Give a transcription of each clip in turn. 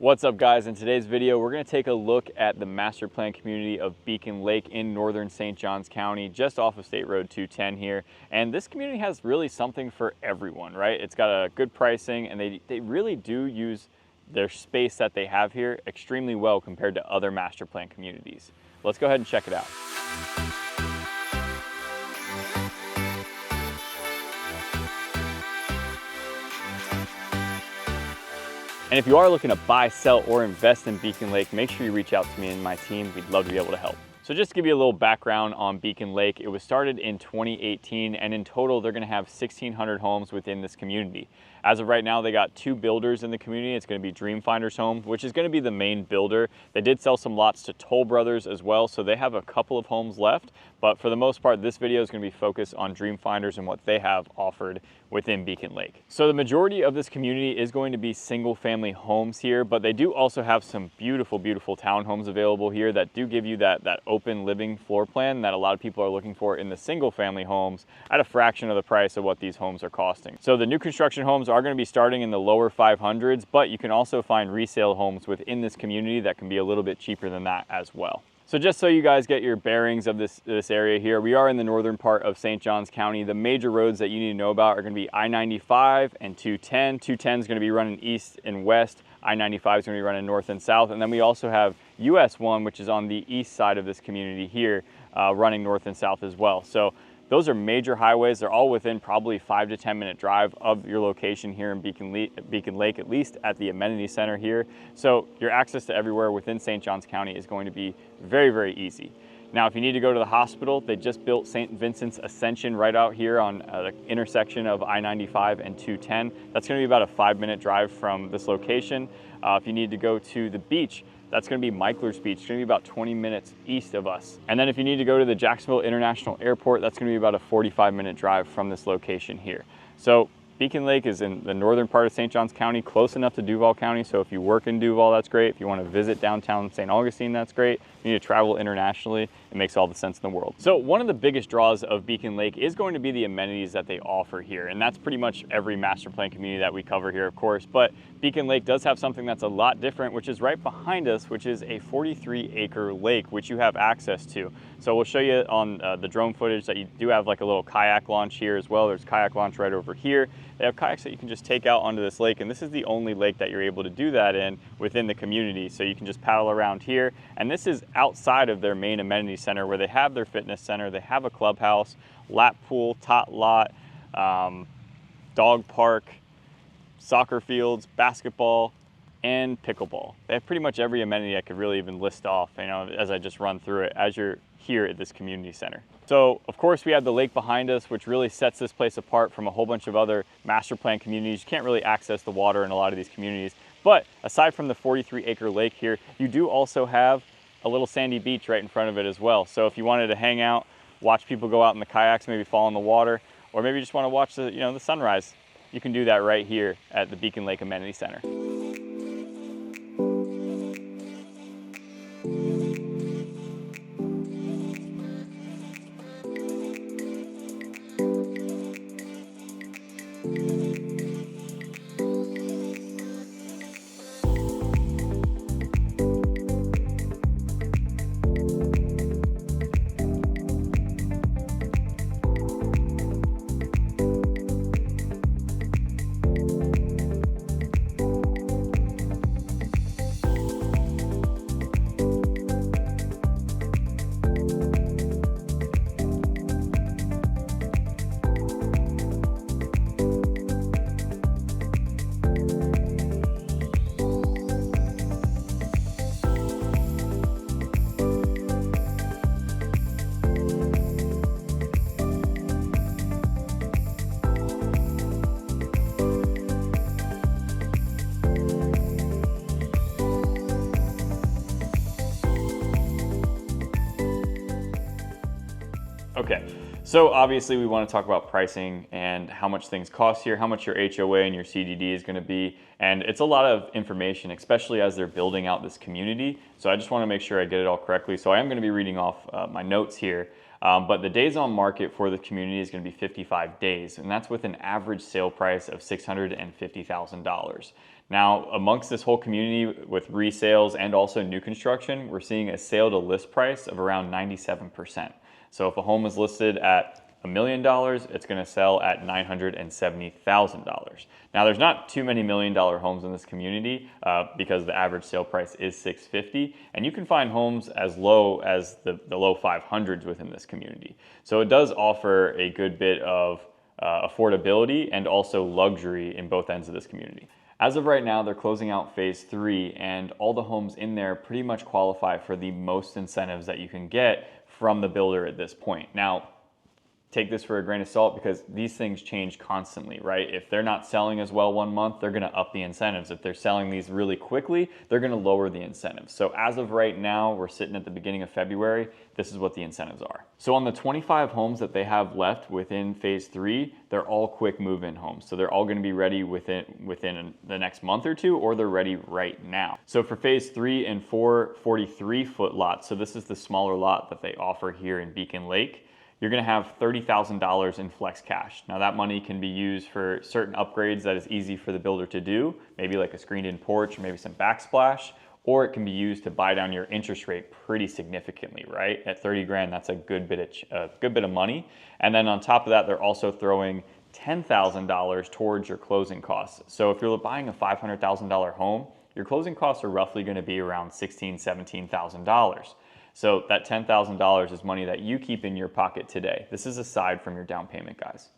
What's up, guys? In today's video, we're going to take a look at the master plan community of Beacon Lake in northern St. Johns County, just off of State Road 210 here. And this community has really something for everyone, right? It's got a good pricing, and they really do use their space that they have here extremely well compared to other master plan communities. Let's go ahead and check it out. And if you are looking to buy, sell, or invest in Beacon Lake, make sure you reach out to me and my team. We'd love to be able to help. So just to give you a little background on Beacon Lake, it was started in 2018, and in total, they're gonna have 1,600 homes within this community. As of right now, they got 2 builders in the community. It's gonna be Dreamfinders Homes, which is gonna be the main builder. They did sell some lots to Toll Brothers as well, so they have a couple of homes left. But for the most part, this video is gonna be focused on Dreamfinders and what they have offered within Beacon Lake. So the majority of this community is going to be single family homes here, but they do also have some beautiful, beautiful townhomes available here that do give you that open living floor plan that a lot of people are looking for in the single family homes at a fraction of the price of what these homes are costing. So the new construction homes are going to be starting in the lower 500s, but you can also find resale homes within this community that can be a little bit cheaper than that as well. So just so you guys get your bearings of this area here, we are in the northern part of St. Johns County. The major roads that you need to know about are going to be I-95 and 210. 210 is going to be running east and west. I-95 is going to be running north and south. And then we also have US 1, which is on the east side of this community here, running north and south as well. So those are major highways. They're all within probably 5 to 10 minute drive of your location here in Beacon Lake, at least at the amenity center here. So your access to everywhere within St. Johns County is going to be very, very easy. Now, if you need to go to the hospital, they just built St. Vincent's Ascension right out here on the intersection of I-95 and 210. That's gonna be about a 5-minute drive from this location. If you need to go to the beach, that's going to be Michler's Beach. It's going to be about 20 minutes east of us. And then if you need to go to the Jacksonville International Airport, that's going to be about a 45-minute drive from this location here. So Beacon Lake is in the northern part of St. Johns County, close enough to Duval County. So if you work in Duval, that's great. If you want to visit downtown St. Augustine, that's great. If you need to travel internationally, it makes all the sense in the world. So one of the biggest draws of Beacon Lake is going to be the amenities that they offer here. And that's pretty much every master plan community that we cover here, of course. But Beacon Lake does have something that's a lot different, which is right behind us, which is a 43-acre lake, which you have access to. So we'll show you on the drone footage that you do have like a little kayak launch here as well. There's kayak launch right over here. They have kayaks that you can just take out onto this lake, and this is the only lake that you're able to do that in within the community. So you can just paddle around here, and this is outside of their main amenity center where they have their fitness center, they have a clubhouse, lap pool, tot lot, dog park, soccer fields, basketball, and pickleball. They have pretty much every amenity I could really even list off, you know, as I just run through it as you're here at this community center. So of course we have the lake behind us, which really sets this place apart from a whole bunch of other master plan communities. You can't really access the water in a lot of these communities. But aside from the 43-acre lake here, you do also have a little sandy beach right in front of it as well. So if you wanted to hang out, watch people go out in the kayaks, maybe fall in the water, or maybe you just want to watch the, the sunrise, you can do that right here at the Beacon Lake Amenity Center. Okay, so obviously we want to talk about pricing and how much things cost here, how much your HOA and your CDD is going to be, and it's a lot of information, especially as they're building out this community. So I just want to make sure I get it all correctly. So I am going to be reading off my notes here, but the days on market for the community is going to be 55 days, and that's with an average sale price of $650,000. Now, amongst this whole community with resales and also new construction, we're seeing a sale to list price of around 97%. So if a home is listed at $1 million, it's going to sell at $970,000. Now, there's not too many $1 million homes in this community because the average sale price is $650,000, and you can find homes as low as the low 500s within this community. So it does offer a good bit of affordability and also luxury in both ends of this community. As of right now, they're closing out phase 3, and all the homes in there pretty much qualify for the most incentives that you can get from the builder at this point. Now, take this for a grain of salt because these things change constantly, right? If they're not selling as well one month, they're gonna up the incentives. If they're selling these really quickly, they're gonna lower the incentives. So as of right now, we're sitting at the beginning of February, this is what the incentives are. So on the 25 homes that they have left within phase 3, they're all quick move-in homes. So they're all gonna be ready within the next month or two, or they're ready right now. So for phase 3 and 4 43-foot lots, so this is the smaller lot that they offer here in Beacon Lake, you're gonna have $30,000 in flex cash. Now that money can be used for certain upgrades that is easy for the builder to do, maybe like a screened-in porch, maybe some backsplash, or it can be used to buy down your interest rate pretty significantly, right? At 30 grand, that's a good bit of money. And then on top of that, they're also throwing $10,000 towards your closing costs. So if you're buying a $500,000 home, your closing costs are roughly gonna be around $16,000, $17,000. So that $10,000 is money that you keep in your pocket today. This is aside from your down payment, guys.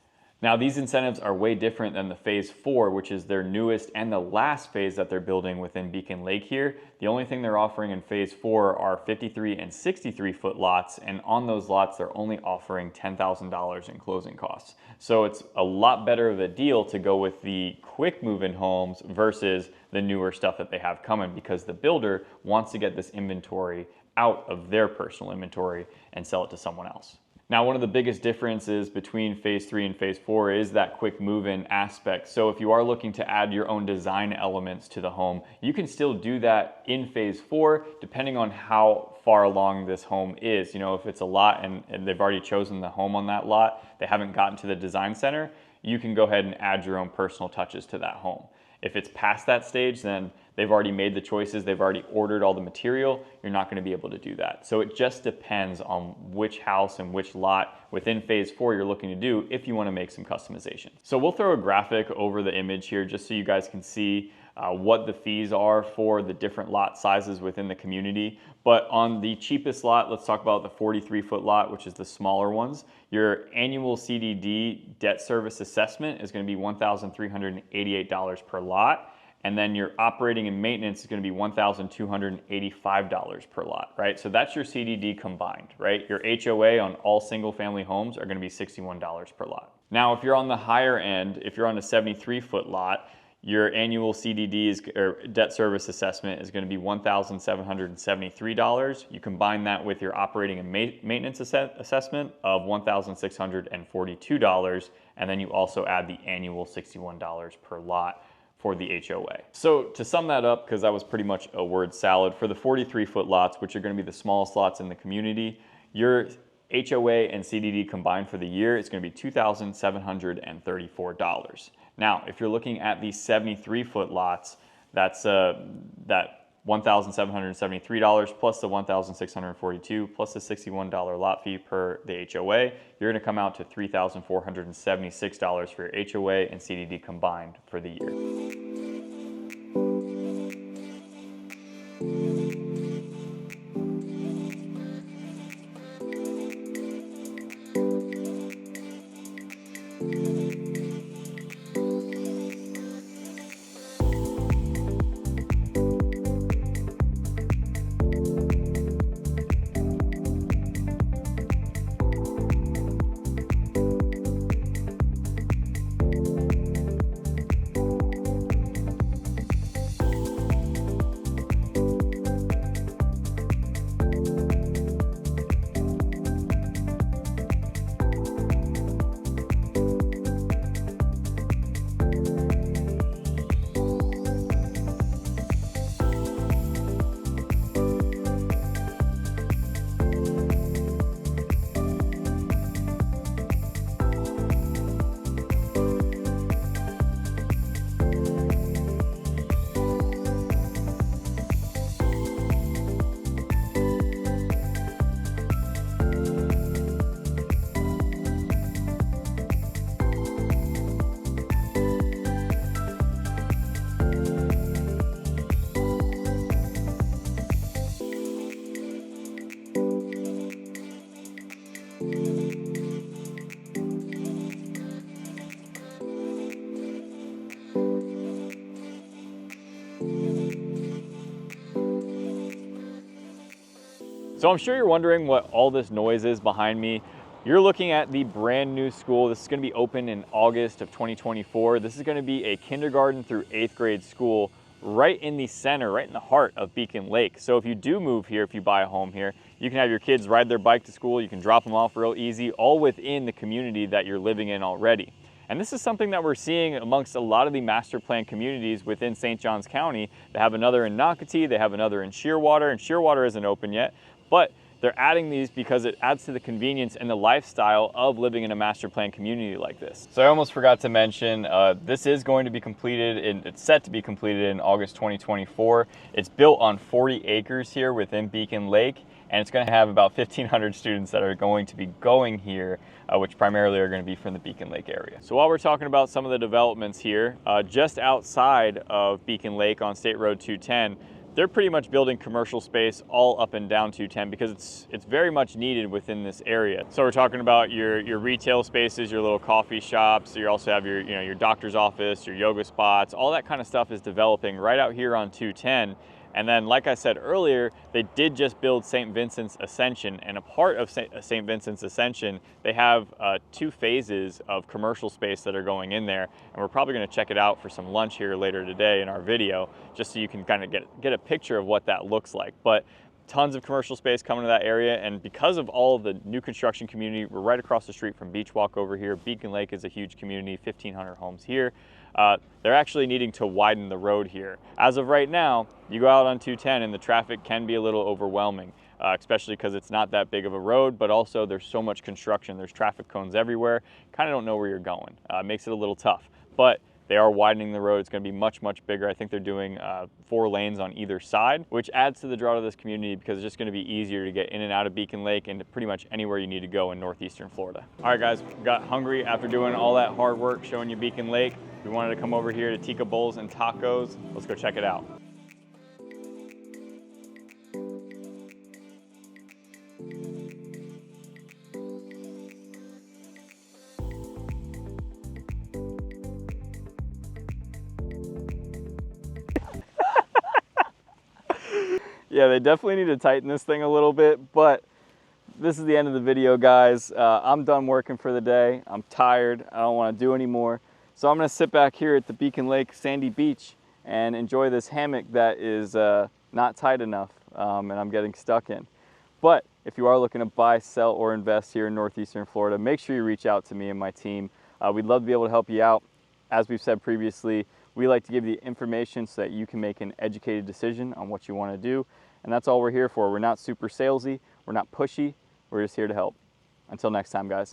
Now, these incentives are way different than the phase 4, which is their newest and the last phase that they're building within Beacon Lake here. The only thing they're offering in phase 4 are 53 and 63-foot lots, and on those lots, they're only offering $10,000 in closing costs. So it's a lot better of a deal to go with the quick move-in homes versus the newer stuff that they have coming, because the builder wants to get this inventory out of their personal inventory and sell it to someone else. Now, one of the biggest differences between phase 3 and phase 4 is that quick move-in aspect. So if you are looking to add your own design elements to the home, you can still do that in phase 4, depending on how far along this home is. You know, if it's a lot and they've already chosen the home on that lot, they haven't gotten to the design center, you can go ahead and add your own personal touches to that home. If it's past that stage, then they've already made the choices, they've already ordered all the material, you're not gonna be able to do that. So it just depends on which house and which lot within phase 4 you're looking to do if you wanna make some customization. So we'll throw a graphic over the image here just so you guys can see what the fees are for the different lot sizes within the community. But on the cheapest lot, let's talk about the 43-foot lot, which is the smaller ones. Your annual CDD debt service assessment is going to be $1,388 per lot. And then your operating and maintenance is going to be $1,285 per lot, right? So that's your CDD combined, right? Your HOA on all single family homes are going to be $61 per lot. Now, if you're on the higher end, if you're on a 73-foot lot, your annual CDD or debt service assessment is going to be $1,773. You combine that with your operating and maintenance assessment of $1,642, and then you also add the annual $61 per lot for the HOA. So to sum that up, because that was pretty much a word salad, for the 43-foot lots, which are going to be the smallest lots in the community, your HOA and CDD combined for the year is going to be $2,734. Now, if you're looking at these 73-foot lots, that's that $1,773 plus the $1,642 plus the $61 lot fee per the HOA, you're going to come out to $3,476 for your HOA and CDD combined for the year. So I'm sure you're wondering what all this noise is behind me. You're looking at the brand new school. This is going to be open in August of 2024. This is going to be a kindergarten through 8th grade school right in the center, right in the heart of Beacon Lake. So if you do move here, if you buy a home here, you can have your kids ride their bike to school. You can drop them off real easy, all within the community that you're living in already. And this is something that we're seeing amongst a lot of the master plan communities within St. Johns County. They have another in Nocatee, they have another in Shearwater, and Shearwater isn't open yet, but they're adding these because it adds to the convenience and the lifestyle of living in a master plan community like this. So I almost forgot to mention, this is going to be completed, it's set to be completed in August 2024. It's built on 40 acres here within Beacon Lake, and it's going to have about 1,500 students that are going to be going here, which primarily are going to be from the Beacon Lake area. So while we're talking about some of the developments here, just outside of Beacon Lake on State Road 210, they're pretty much building commercial space all up and down 210 because it's very much needed within this area. So we're talking about your retail spaces, your little coffee shops. You also have your doctor's office, your yoga spots. All that kind of stuff is developing right out here on 210. And then, like I said earlier, they did just build St. Vincent's Ascension, and a part of St. Vincent's Ascension, they have 2 phases of commercial space that are going in there, and we're probably going to check it out for some lunch here later today in our video, just so you can kind of get a picture of what that looks like. But tons of commercial space coming to that area, and because of all of the new construction community, we're right across the street from Beach Walk over here. Beacon Lake is a huge community, 1,500 homes here. They're actually needing to widen the road here. As of right now, you go out on 210 and the traffic can be a little overwhelming, especially because it's not that big of a road, but also there's so much construction. There's traffic cones everywhere. Kind of don't know where you're going. Makes it a little tough, but they are widening the road. It's going to be much, much bigger. I think they're doing 4 lanes on either side, which adds to the draw to this community because it's just going to be easier to get in and out of Beacon Lake and to pretty much anywhere you need to go in northeastern Florida. All right, guys, got hungry after doing all that hard work showing you Beacon Lake. We wanted to come over here to Tika Bowls and Tacos. Let's go check it out. Yeah, they definitely need to tighten this thing a little bit, but this is the end of the video, guys. I'm done working for the day. I'm tired. I don't want to do anymore. So I'm going to sit back here at the Beacon Lake sandy beach and enjoy this hammock that is not tight enough and I'm getting stuck in. But if you are looking to buy, sell, or invest here in northeastern Florida, make sure you reach out to me and my team. We'd love to be able to help you out. As we've said previously, we like to give you the information so that you can make an educated decision on what you want to do. And that's all we're here for. We're not super salesy. We're not pushy. We're just here to help. Until next time, guys.